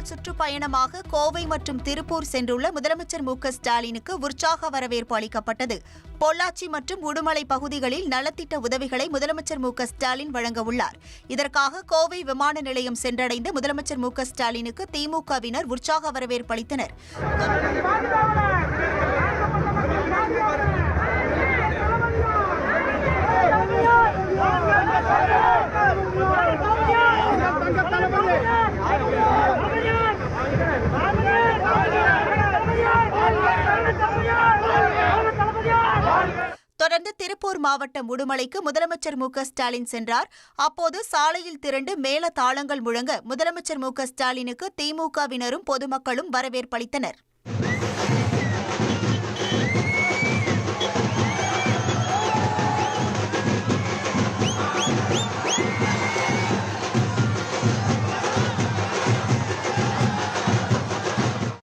நாள் சுற்றுப்பயணமாக கோவை மற்றும் திருப்பூர் சென்றுள்ள முதலமைச்சர் மு.க.ஸ்டாலினுக்கு உற்சாக வரவேற்பு அளிக்கப்பட்டது. பொள்ளாச்சி மற்றும் உடுமலை பகுதிகளில் நலத்திட்ட உதவிகளை முதலமைச்சர் மு.க.ஸ்டாலின் வழங்க உள்ளார். இதற்காக கோவை விமான நிலையம் சென்றடைந்த முதலமைச்சர் மு.க.ஸ்டாலினுக்கு திமுகவினர் உற்சாக வரவேற்பு அளித்தனர். தொடர்ந்து திருப்பூர் மாவட்டம் உடுமலைக்கு முதலமைச்சர் மு.க.ஸ்டாலின் சென்றார். அப்போது சாலையில் திரண்டு மேள தாளங்கள் முழங்க முதலமைச்சர் மு.க.ஸ்டாலினுக்கு திமுகவினரும் பொதுமக்களும் வரவேற்பளித்தனர்.